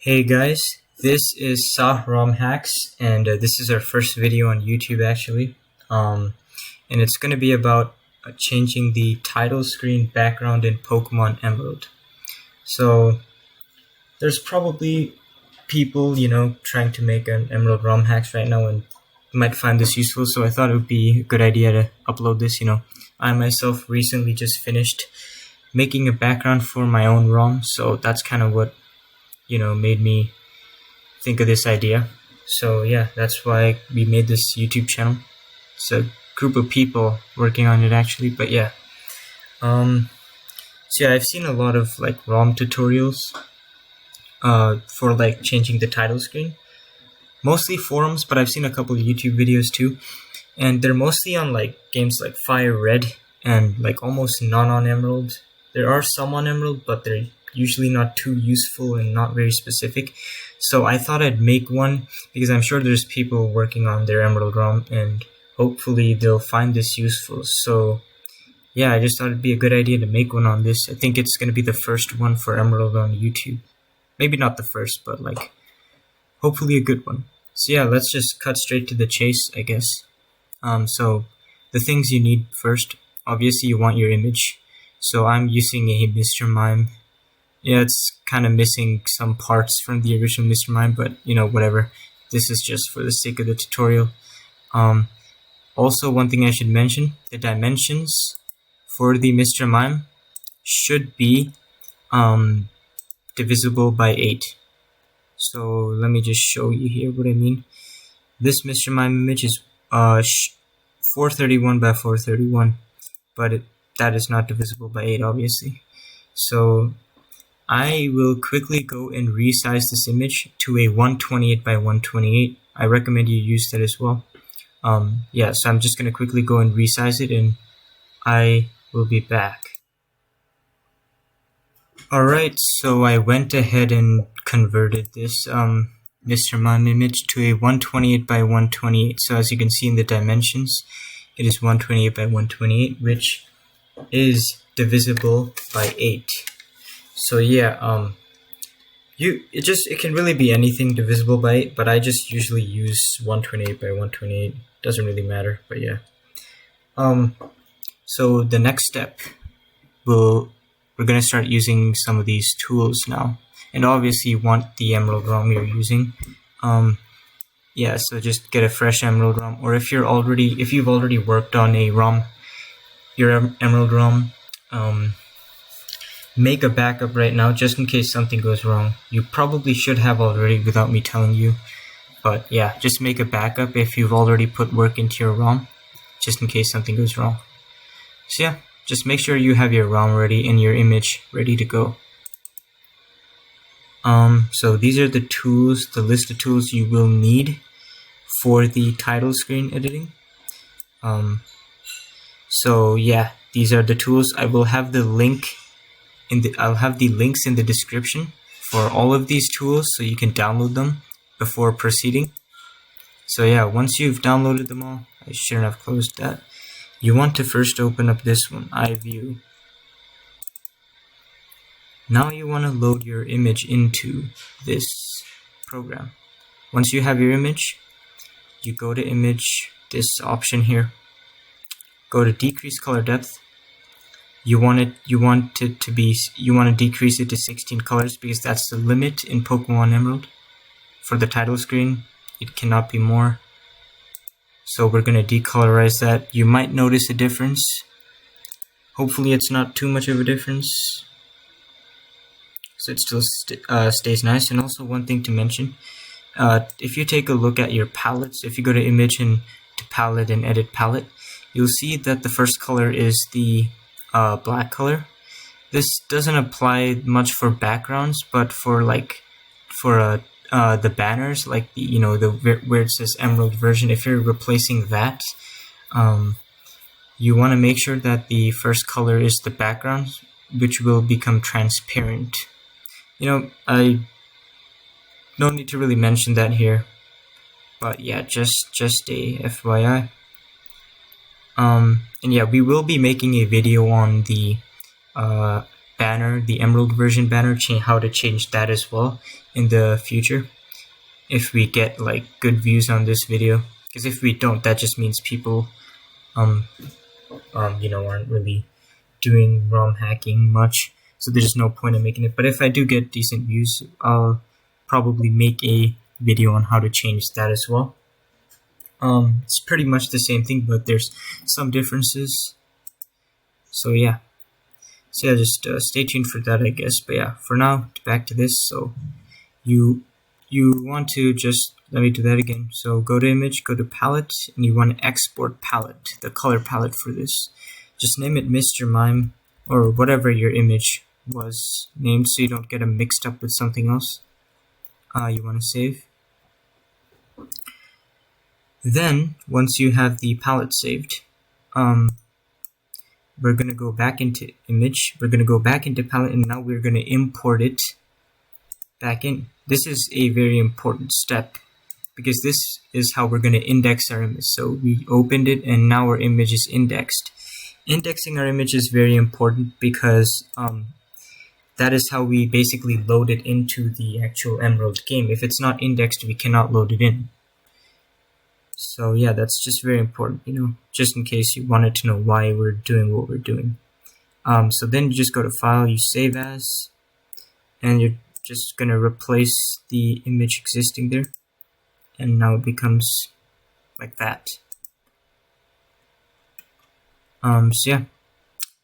Hey guys, this is Sah ROM Hacks, and this is our first video on YouTube actually. And it's going to be about changing the title screen background in Pokemon Emerald. So there's probably people, trying to make an Emerald ROM Hacks right now and might find this useful, so I thought it would be a good idea to upload this. I myself recently just finished making a background for my own ROM, so that's kind of what made me think of this idea. So yeah, that's why we made this YouTube channel. It's a group of people working on it actually, but yeah. So yeah, I've seen a lot of ROM tutorials for changing the title screen. Mostly forums, but I've seen a couple of YouTube videos too. And they're mostly on games like Fire Red and almost none on Emerald. There are some on Emerald, but they're usually not too useful and not very specific. So I thought I'd make one because I'm sure there's people working on their Emerald ROM and hopefully they'll find this useful. So yeah, I just thought it'd be a good idea to make one on this. I think it's going to be the first one for Emerald on YouTube. Maybe not the first, but hopefully a good one. So yeah, let's just cut straight to the chase, I guess. So the things you need first, obviously you want your image. So I'm using a Mr. Mime. Yeah, it's kind of missing some parts from the original Mr. Mime, but whatever. This is just for the sake of the tutorial. Also, one thing I should mention, the dimensions for the Mr. Mime should be divisible by 8. So let me just show you here what I mean. This Mr. Mime image is 431 by 431, but that is not divisible by 8, obviously. So I will quickly go and resize this image to a 128 by 128. I recommend you use that as well. Yeah, so I'm just going to quickly go and resize it and I will be back. Alright, so I went ahead and converted this Mr. Mime image to a 128 by 128. So as you can see in the dimensions, it is 128 by 128, which is divisible by 8. So yeah, it can really be anything divisible by 8, but I just usually use 128 by 128. Doesn't really matter, but yeah. So the next step, we're gonna start using some of these tools now, and obviously you want the Emerald ROM you're using. Yeah, so just get a fresh Emerald ROM, or if you've already worked on a ROM, your Emerald ROM, make a backup right now just in case something goes wrong. You probably should have already without me telling you, but yeah, just make a backup if you've already put work into your ROM just in case something goes wrong. So yeah, just make sure you have your ROM ready and your image ready to go. So these are the tools, the list of tools you will need for the title screen editing. So yeah, these are the tools. I will have the link I'll have the links in the description for all of these tools so you can download them before proceeding. So yeah, once you've downloaded them all, I shouldn't have closed that. You want to first open up this one, iview. Now you want to load your image into this program. Once you have your image, you go to image, this option here. Go to decrease color depth. You want to decrease it to 16 colors because that's the limit in Pokemon Emerald. For the title screen, it cannot be more. So we're going to decolorize that. You might notice a difference. Hopefully it's not too much of a difference, so it still stays nice. And also one thing to mention, if you take a look at your palettes, if you go to image and to palette and edit palette, you'll see that the first color is the black color. This doesn't apply much for backgrounds, but for the banners, where it says Emerald version, if you're replacing that, you want to make sure that the first color is the background, which will become transparent. I don't need to really mention that here, but yeah, just a FYI. And yeah, we will be making a video on the banner, the Emerald version banner, how to change that as well in the future if we get like good views on this video. Because if we don't, that just means people aren't really doing ROM hacking much, so there's no point in making it. But if I do get decent views, I'll probably make a video on how to change that as well. It's pretty much the same thing, but there's some differences. So yeah, just stay tuned for that, I guess. But yeah, for now, back to this. So you want to just, let me do that again. So go to image, go to palette, and you want to export palette, the color palette for this. Just name it Mr. Mime or whatever your image was named, so you don't get them mixed up with something else. You want to save. Then once you have the palette saved, we're going to go back into image, we're going to go back into palette, and now we're going to import it back in. This is a very important step because this is how we're going to index our image. So we opened it and now our image is indexed. Indexing our image is very important because that is how we basically load it into the actual Emerald game. If it's not indexed, we cannot load it in. So yeah, that's just very important, just in case you wanted to know why we're doing what we're doing. So then you just go to File, you save as, and you're just going to replace the image existing there. And now it becomes like that. So yeah,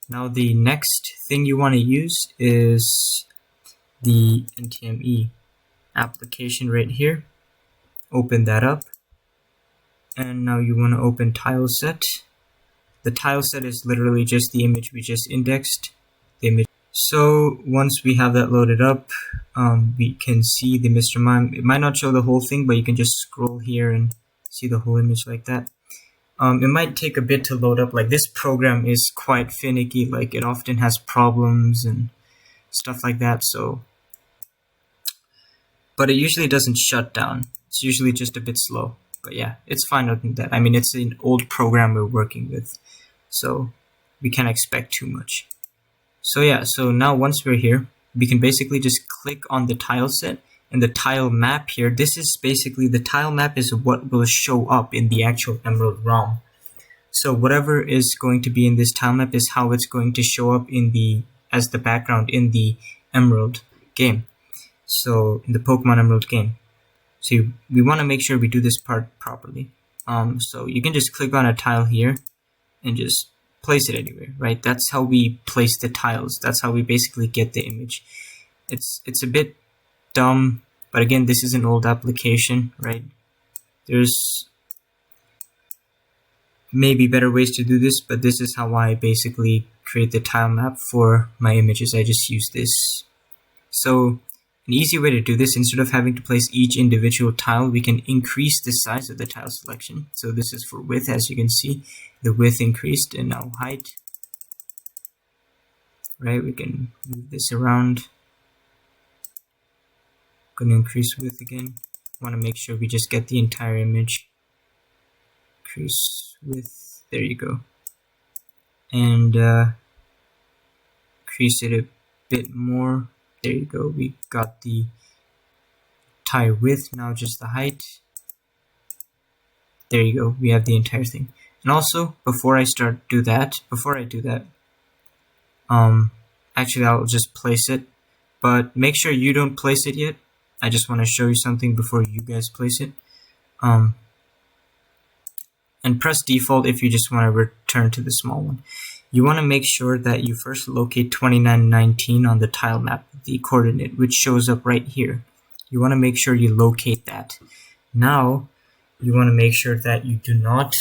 now the next thing you want to use is the NTME application right here. Open that up. And now you want to open tileset. The tileset is literally just the image we just indexed. So once we have that loaded up, we can see the Mr. Mime. It might not show the whole thing, but you can just scroll here and see the whole image like that. It might take a bit to load up. Like, this program is quite finicky. Like, it often has problems and stuff like that. So, but it usually doesn't shut down. It's usually just a bit slow. But yeah, it's fine other than that. I mean, it's an old program we're working with, so we can't expect too much. So yeah, so now once we're here, we can basically just click on the tile set and the tile map here. This is basically, the tile map is what will show up in the actual Emerald ROM. So whatever is going to be in this tile map is how it's going to show up in the, as the background in the Emerald game. So in the Pokemon Emerald game. So we want to make sure we do this part properly. So you can just click on a tile here and just place it anywhere, right? That's how we place the tiles. That's how we basically get the image. It's a bit dumb, but again, this is an old application, right? There's maybe better ways to do this, but this is how I basically create the tile map for my images. I just use this. So an easy way to do this, instead of having to place each individual tile, we can increase the size of the tile selection. So this is for width, as you can see, the width increased, and now height. Right, we can move this around. Going to increase width again. Want to make sure we just get the entire image. Increase width, there you go. And increase it a bit more. There you go, we got the entire width, now just the height. There you go, we have the entire thing. And also, before I do that, actually I'll just place it, but make sure you don't place it yet. I just want to show you something before you guys place it. And press default if you just want to return to the small one. You want to make sure that you first locate 2919 on the tile map, the coordinate, which shows up right here. You want to make sure you locate that. Now, you want to make sure that you do not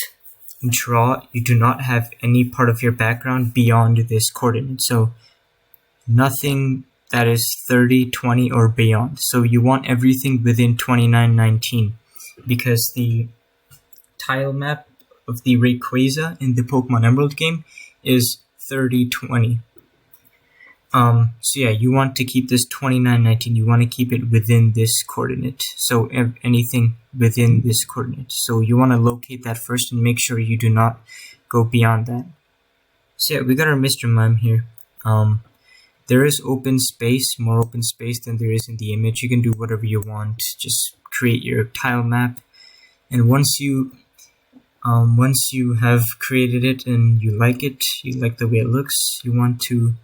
have any part of your background beyond this coordinate. So, nothing that is 30, 20, or beyond. So, you want everything within 2919, because the tile map of the Rayquaza in the Pokemon Emerald game is 3020. So yeah, you want to keep this 2919. You want to keep it within this coordinate. So anything within this coordinate. So you want to locate that first and make sure you do not go beyond that. So yeah, we got our Mr. Mime here. there is open space, more open space than there is in the image. You can do whatever you want. Just create your tile map, and once you have created it and you like the way it looks, you want to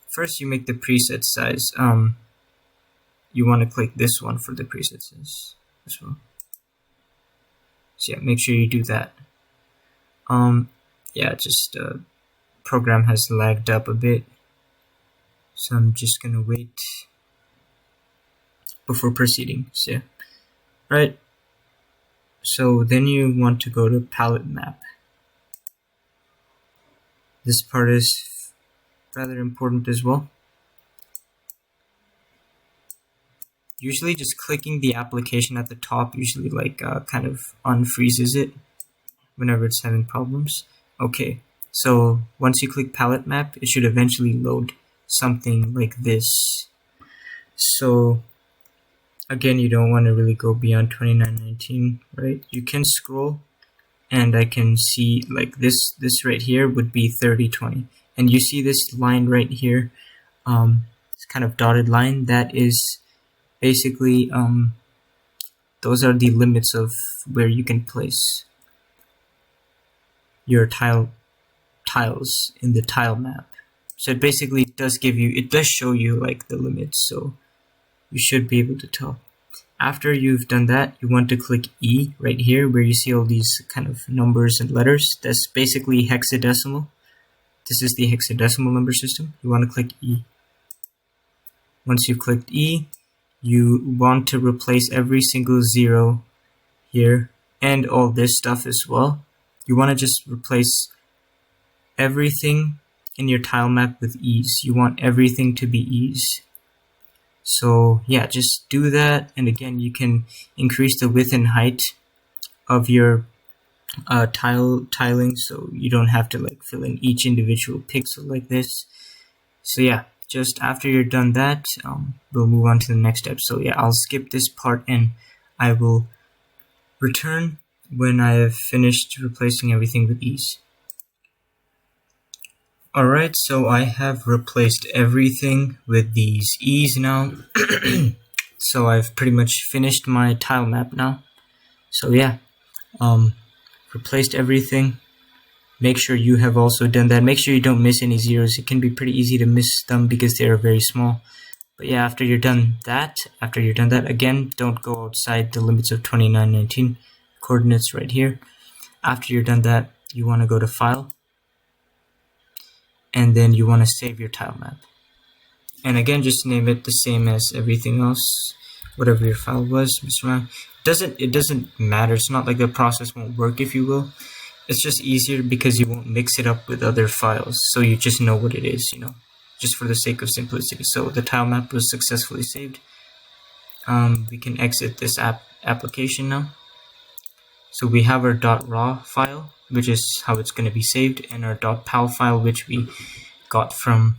first you make the preset size. You want to click this one for the preset size as well. So yeah, make sure you do that. Yeah, just program has lagged up a bit, so I'm just gonna wait before proceeding. So yeah, right. So then you want to go to palette map. This part is rather important as well. Usually just clicking the application at the top usually kind of unfreezes it whenever it's having problems. Okay, so once you click palette map, it should eventually load something like this. So again, you don't want to really go beyond 2919, right? You can scroll, and I can see like this right here would be 3020, and you see this line right here, this kind of dotted line, that is basically those are the limits of where you can place your tiles in the tile map. So it basically does show you like the limits, so you should be able to tell. After you've done that, you want to click E right here where you see all these kind of numbers and letters. That's basically hexadecimal. This is the hexadecimal number system. You want to click E. Once you've clicked E, you want to replace every single zero here and all this stuff as well. You want to just replace everything in your tile map with ease. You want everything to be ease. So yeah, just do that, and again, you can increase the width and height of your tiling, so you don't have to like fill in each individual pixel like this. So yeah, just after you're done that, we'll move on to the next step. So yeah, I'll skip this part and I will return when I have finished replacing everything with ease. Alright, so I have replaced everything with these ease now. So I've pretty much finished my tile map now. So yeah, replaced everything. Make sure you have also done that. Make sure you don't miss any zeros. It can be pretty easy to miss them because they are very small. But yeah, after you're done that, again, don't go outside the limits of 2919 coordinates right here. After you're done that, you want to go to File, and then you want to save your tile map. And again, just name it the same as everything else, whatever your file was. It doesn't matter. It's not like the process won't work, if you will. It's just easier because you won't mix it up with other files, so you just know what it is, you know, just for the sake of simplicity. So the tile map was successfully saved. We can exit this application now. So we have our .raw file, which is how it's going to be saved, and our .pal file, which we got from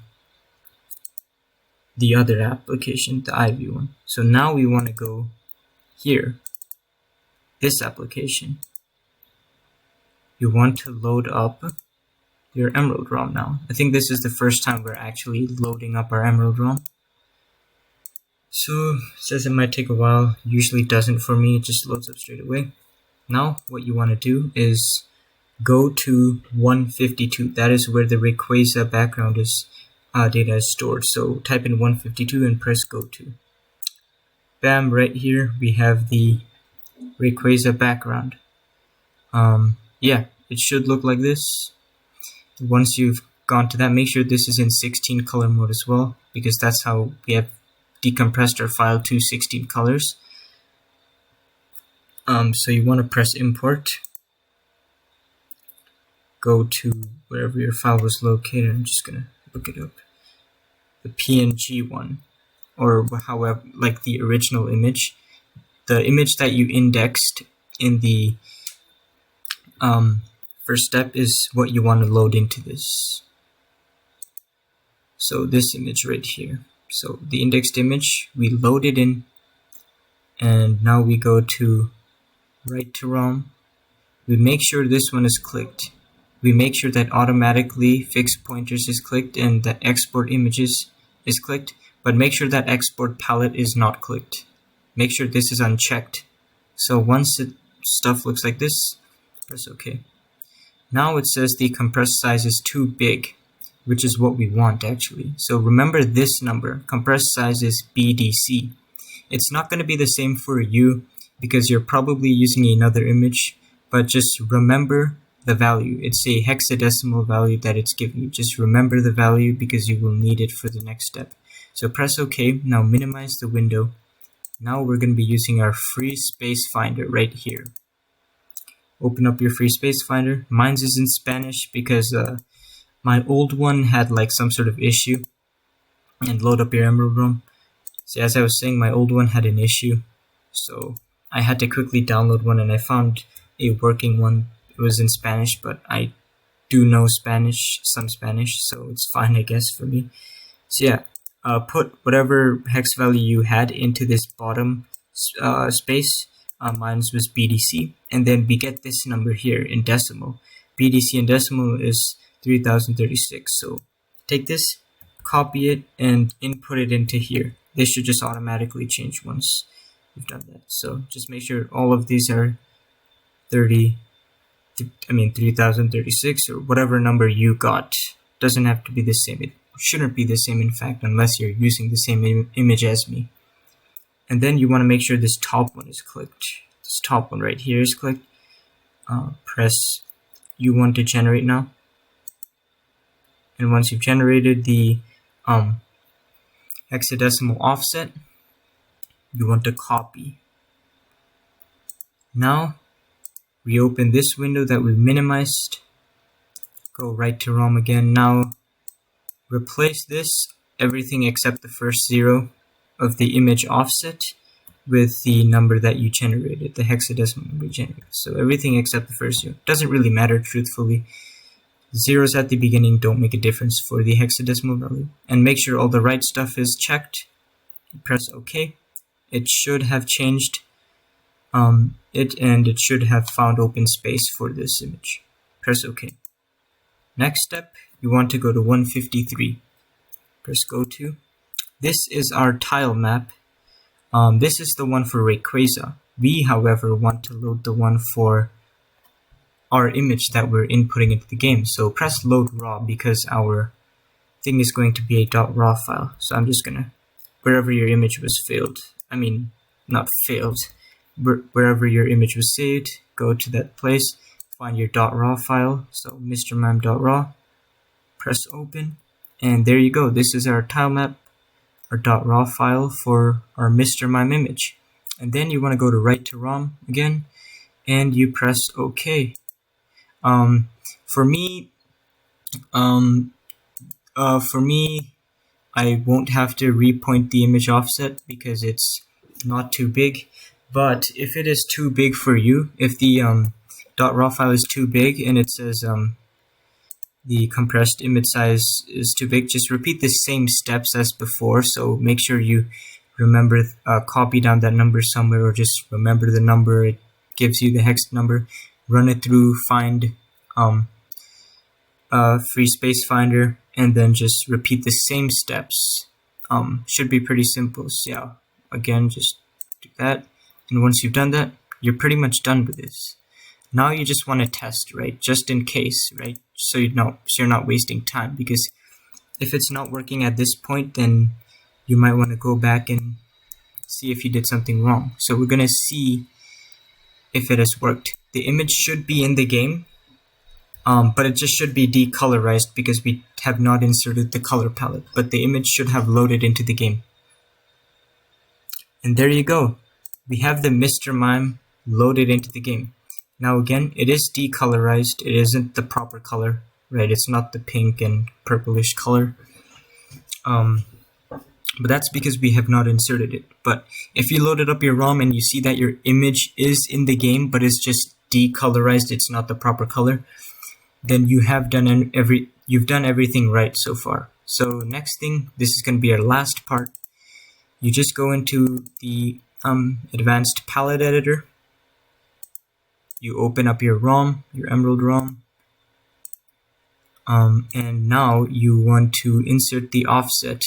the other application, the iview one. So now we want to go here, this application. You want to load up your Emerald ROM now. I think this is the first time we're actually loading up our Emerald ROM. So it says it might take a while. Usually doesn't for me, it just loads up straight away. Now what you want to do is go to 152. That is where the Rayquaza background data is stored. So type in 152 and press go to. Bam, right here we have the Rayquaza background. Yeah, it should look like this. Once you've gone to that, make sure this is in 16 color mode as well, because that's how we have decompressed our file to 16 colors. So you want to press import, go to wherever your file was located. I'm just gonna look it up, the PNG one, or however, like the original image, the image that you indexed in the first step is what you want to load into this. So this image right here, so the indexed image, we load it in, and now we go to write to ROM. We make sure this one is clicked. we make sure that automatically fixed pointers is clicked and that export images is clicked, but make sure that export palette is not clicked. Make sure this is unchecked. So once stuff looks like this, press OK. Now it says the compressed size is too big, which is what we want actually. So remember this number, compressed size is BDC. It's not going to be the same for you because you're probably using another image, but just remember the value. It's a hexadecimal value that it's giving you. Just remember the value because you will need it for the next step. So press OK. Now minimize the window. Now we're going to be using our free space finder right here. Open up your free space finder. Mine's is in Spanish because my old one had like some sort of issue. And load up your Emerald ROM. See, as I was saying, my old one had an issue, so I had to quickly download one, and I found a working one. It was in Spanish, but I do know Spanish, some Spanish, so it's fine, I guess, for me. So yeah, put whatever hex value you had into this bottom space. Mine was BDC, and then we get this number here in decimal. BDC in decimal is 3036. So take this, copy it, and input it into here. This should just automatically change once you've done that. So just make sure all of these are 3036 or whatever number you got. Doesn't have to be the same. It shouldn't be the same, in fact, unless you're using the same image as me. And then you want to make sure this top one is clicked. This top one right here is clicked. Press U1 to generate now. And once you've generated the hexadecimal offset, you want to copy. Now reopen this window that we minimized. Go right to ROM again. Now replace this, everything except the first 0 of the image offset, with the number that you generated, the hexadecimal number you generated. So everything except the first 0. Doesn't really matter, truthfully. Zeros at the beginning don't make a difference for the hexadecimal value. And make sure all the right stuff is checked. Press OK. It should have changed and it should have found open space for this image. Press OK. Next step, you want to go to 153. Press go to. This is our tile map. This is the one for Rayquaza. We, however, want to load the one for our image that we're inputting into the game. So press load raw because our thing is going to be a .raw file. So I'm just gonna, wherever your image was failed, not failed, wherever your image was saved, go to that place, find your .raw file. So mrmime.raw, press open, and there you go. This is our tile map, our .raw file for our Mr. Mime image. And then you want to go to write to ROM again, and you press OK. For me, I won't have to repoint the image offset because it's not too big. But if it is too big for you, if the .raw file is too big and it says the compressed image size is too big, just repeat the same steps as before. So make sure you remember, copy down that number somewhere, or just remember the number it gives you, the hex number. Run it through find free space finder, and then just repeat the same steps. Should be pretty simple. So yeah, again, just do that, and once you've done that, you're pretty much done with this. Now you just want to test, right? Just in case, right? So you're not wasting time, because if it's not working at this point, then you might want to go back and see if you did something wrong. So we're gonna see if it has worked. The image should be in the game, but it just should be decolorized because we have not inserted the color palette, but the image should have loaded into the game. And there you go. We have the Mr. Mime loaded into the game. Now again, it is decolorized. It isn't the proper color, right? It's not the pink and purplish color. But that's because we have not inserted it. But if you loaded up your ROM and you see that your image is in the game, but it's just decolorized, it's not the proper color, then you have done you've done everything right so far. So next thing, this is going to be our last part. You just go into the advanced palette editor. You open up your ROM, your Emerald ROM, And now you want to insert the offset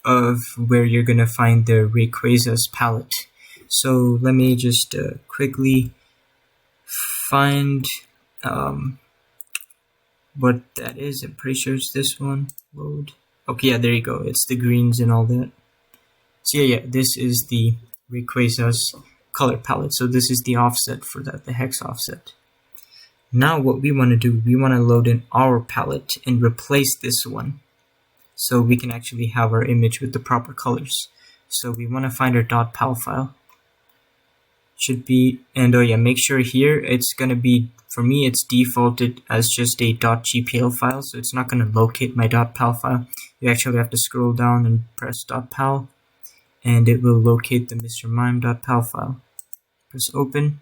of where you're going to find the Rayquaza's palette. So let me just quickly find what that is. I'm pretty sure it's this one. Load. Okay, yeah, there you go. It's the greens and all that. So yeah, this is the Rayquaza's color palette. So this is the offset for that, the hex offset. Now what we want to do, we want to load in our palette and replace this one, so we can actually have our image with the proper colors. So we want to find our .pal file. Should be, and oh yeah, make sure here it's going to be, for me it's defaulted as just a .gpl file, so it's not going to locate my .pal file. You actually have to scroll down and press .pal, and it will locate the Mr. Mime.pal file. Press open,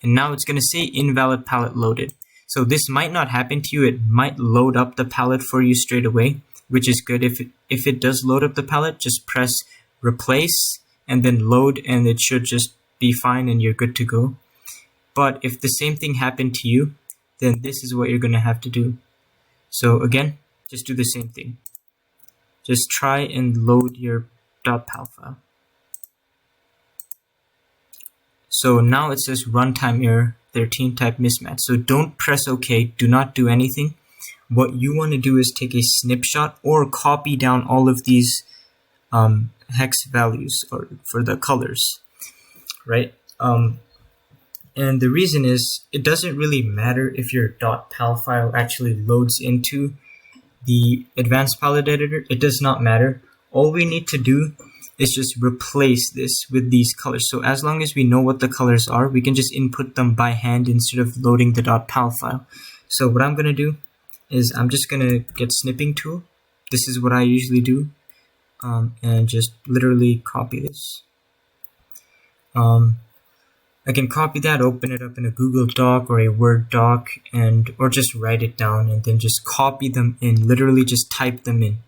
and now it's going to say invalid palette loaded. So this might not happen to you. It might load up the palette for you straight away, which is good. If it does load up the palette, just press replace and then load, and it should just be fine and you're good to go. But if the same thing happened to you, then this is what you're going to have to do. So again, just do the same thing. Just try and load your .pal file. So now it says runtime error 13 type mismatch. So don't press OK. Do not do anything. What you want to do is take a snapshot or copy down all of these hex values for the colors, right? And the reason is, it doesn't really matter if your .pal file actually loads into the advanced palette editor. It does not matter. All we need to do is just replace this with these colors. So as long as we know what the colors are, we can just input them by hand instead of loading the .pal file. So what I'm going to do is I'm just going to get snipping tool. This is what I usually do, and just literally copy this. I can copy that, open it up in a Google Doc or a Word doc, or just write it down and then just copy them in, literally just type them in.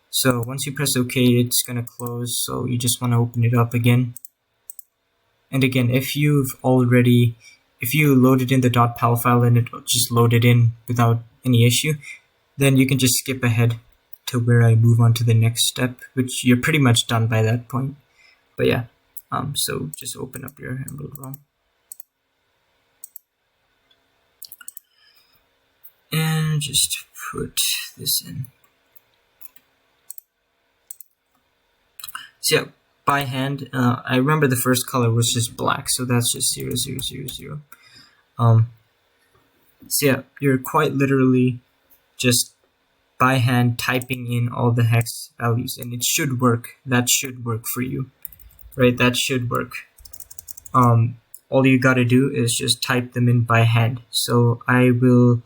So once you press OK, it's going to close, so you just want to open it up again. And again, if you loaded in the .pal file and it just loaded in without any issue, then you can just skip ahead to where I move on to the next step, which you're pretty much done by that point. But yeah, so just open up your Emerald ROM. And just put this in. So yeah, by hand, I remember the first color was just black, so that's just 0, 0, 0, 0. So yeah, you're quite literally just by hand typing in all the hex values, and it should work. That should work for you, right? That should work. All you gotta do is just type them in by hand. So I'm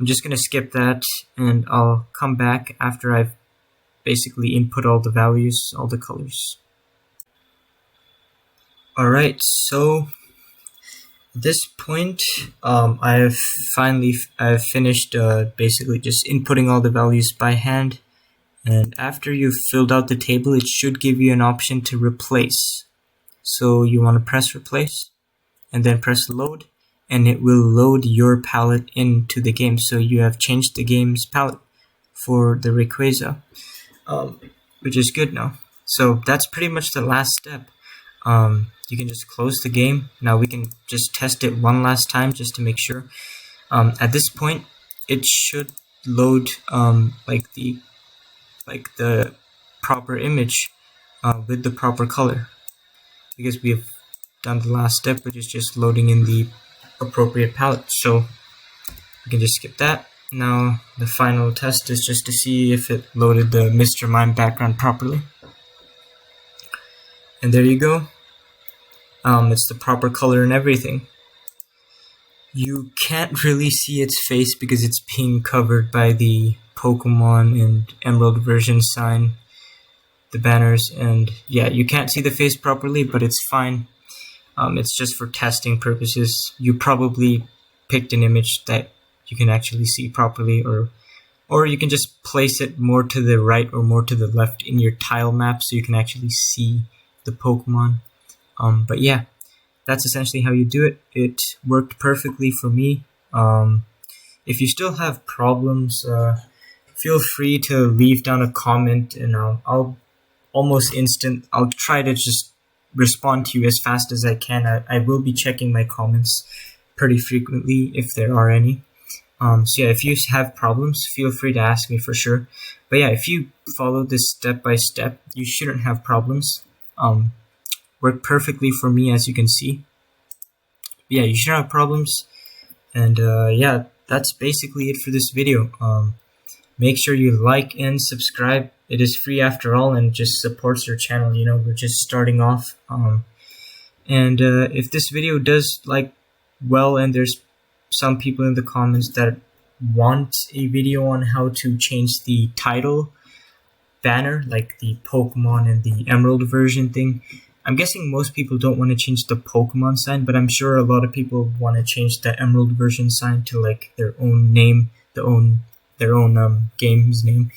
just gonna skip that, and I'll come back after I've basically input all the values, all the colors. Alright, so at this point, I've finished basically just inputting all the values by hand, and after you've filled out the table, it should give you an option to replace. So you want to press replace and then press load, and it will load your palette into the game. So you have changed the game's palette for the Rayquaza, which is good now. So that's pretty much the last step. You can just close the game. Now we can just test it one last time just to make sure. At this point, it should load like the proper image with the proper color, because we have done the last step, which is just loading in the appropriate palette. So we can just skip that. Now the final test is just to see if it loaded the Mr. Mime background properly. And there you go. It's the proper color and everything. You can't really see its face because it's being covered by the Pokémon and Emerald version sign, the banners, and yeah, you can't see the face properly, but it's fine. It's just for testing purposes. You probably picked an image that you can actually see properly, or you can just place it more to the right or more to the left in your tile map so you can actually see the Pokemon. But yeah, that's essentially how you do it. It worked perfectly for me. if you still have problems, feel free to leave down a comment, and I'll I'll try to just respond to you as fast as I can. I will be checking my comments pretty frequently if there are any. So yeah, if you have problems, feel free to ask me for sure. But yeah, if you follow this step by step, you shouldn't have problems. Worked perfectly for me, as you can see. But yeah, you shouldn't have problems. And yeah, that's basically it for this video. Make sure you like and subscribe. It is free after all, and just supports your channel. You know, we're just starting off. And if this video does well, and there's some people in the comments that want a video on how to change the title banner, like the Pokemon and the Emerald version thing. I'm guessing most people don't want to change the Pokemon sign, but I'm sure a lot of people want to change the Emerald version sign to like their own name, their own game's name,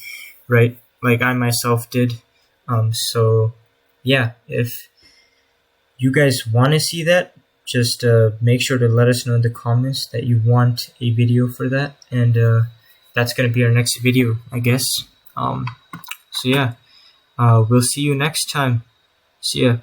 right? Like I myself did. So yeah, if you guys want to see that, just make sure to let us know in the comments that you want a video for that, and that's gonna be our next video, I guess. So yeah, we'll see you next time. See ya.